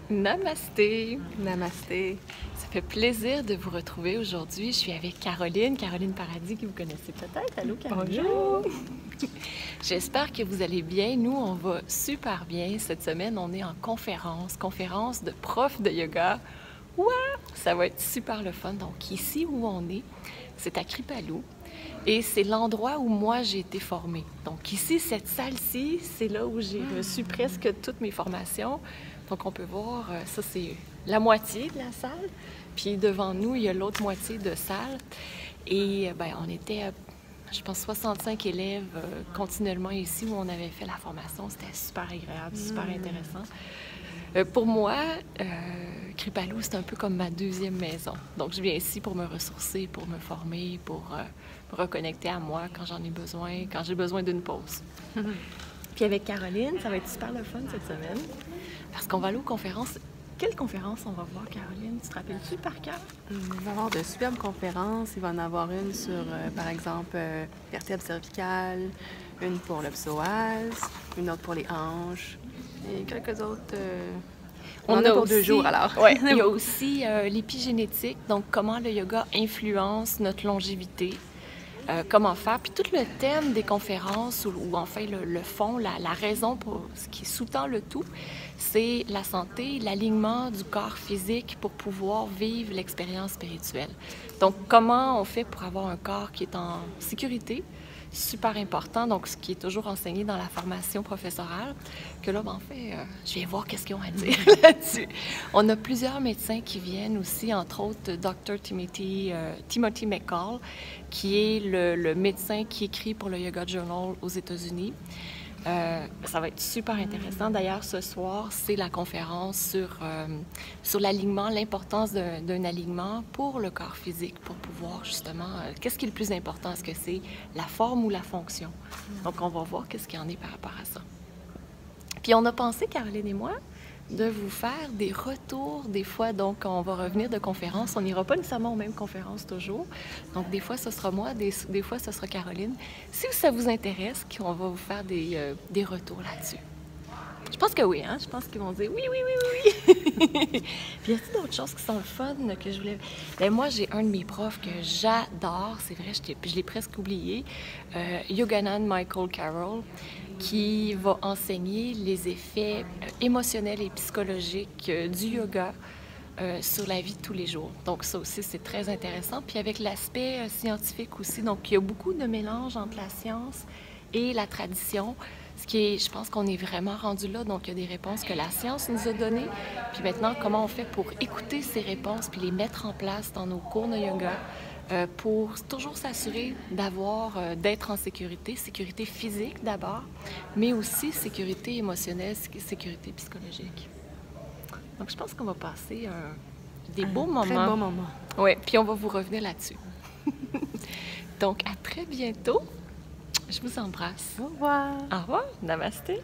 Namasté! Namasté. Ça fait plaisir de vous retrouver aujourd'hui. Je suis avec Caroline Paradis, que vous connaissez peut-être. Allô, Caroline! Bonjour! J'espère que vous allez bien. Nous, on va super bien. Cette semaine, on est en conférence de profs de yoga. Wow! Ça va être super le fun. Donc, ici où on est, c'est à Kripalu. Et c'est l'endroit où moi, j'ai été formée. Donc ici, cette salle-ci, c'est là où j'ai reçu presque toutes mes formations. Donc on peut voir, ça c'est la moitié de la salle. Puis devant nous, il y a l'autre moitié de salle. Et ben, on était, je pense, 65 élèves continuellement ici où on avait fait la formation. C'était super agréable, super intéressant. Pour moi, Kripalu, c'est un peu comme ma deuxième maison. Donc, je viens ici pour me ressourcer, pour me former, pour me reconnecter à moi quand j'en ai besoin, quand j'ai besoin d'une pause. Puis avec Caroline, ça va être super le fun cette semaine, parce qu'on va aller aux conférences. Quelle conférence on va voir, Caroline? Tu te rappelles-tu par cœur? Il va y avoir de superbes conférences. Il va en avoir une sur, par exemple, vertèbre cervicale, une pour le psoas, une autre pour les hanches, et quelques autres. On en a pour 2 jours, alors. Ouais, il y a aussi l'épigénétique, donc comment le yoga influence notre longévité, comment faire. Puis tout le thème des conférences, ou enfin le fond, la raison pour ce qui sous-tend le tout, c'est la santé, l'alignement du corps physique pour pouvoir vivre l'expérience spirituelle. Donc, comment on fait pour avoir un corps qui est en sécurité? Super important, donc ce qui est toujours enseigné dans la formation professorale, que là, ben, en fait, je viens voir qu'est-ce qu'ils ont à dire là-dessus. On a plusieurs médecins qui viennent aussi, entre autres Dr. Timothy McCall, qui est le médecin qui écrit pour le Yoga Journal aux États-Unis. Ça va être super intéressant. D'ailleurs, ce soir, c'est la conférence sur l'alignement, l'importance d'un alignement pour le corps physique, pour pouvoir justement, qu'est-ce qui est le plus important? Est-ce que c'est la forme ou la fonction? Donc, on va voir qu'est-ce qu'il y en est par rapport à ça. Puis, on a pensé, Caroline et moi, de vous faire des retours des fois. Donc, on va revenir de conférences. On n'ira pas nécessairement aux mêmes conférences toujours. Donc, des fois, ce sera moi, des fois, ce sera Caroline. Si ça vous intéresse, on va vous faire des retours là-dessus. Je pense que oui, hein? Je pense qu'ils vont dire oui, oui, oui, oui, oui. Puis, y a-t-il d'autres choses qui sont le fun que je voulais... Bien, moi, j'ai un de mes profs que j'adore. C'est vrai, je l'ai presque oublié. Yoganand Michael Carroll, qui va enseigner les effets émotionnels et psychologiques du yoga sur la vie de tous les jours. Donc ça aussi, c'est très intéressant. Puis avec l'aspect scientifique aussi, donc il y a beaucoup de mélange entre la science et la tradition, ce qui est, je pense qu'on est vraiment rendu là. Donc il y a des réponses que la science nous a données. Puis maintenant, comment on fait pour écouter ces réponses puis les mettre en place dans nos cours de yoga pour toujours s'assurer d'être en sécurité physique d'abord, mais aussi sécurité émotionnelle, sécurité psychologique. Donc, je pense qu'on va passer des beaux moments. Très beau moment. Oui, puis on va vous revenir là-dessus. Donc, à très bientôt. Je vous embrasse. Au revoir. Au revoir. Namasté.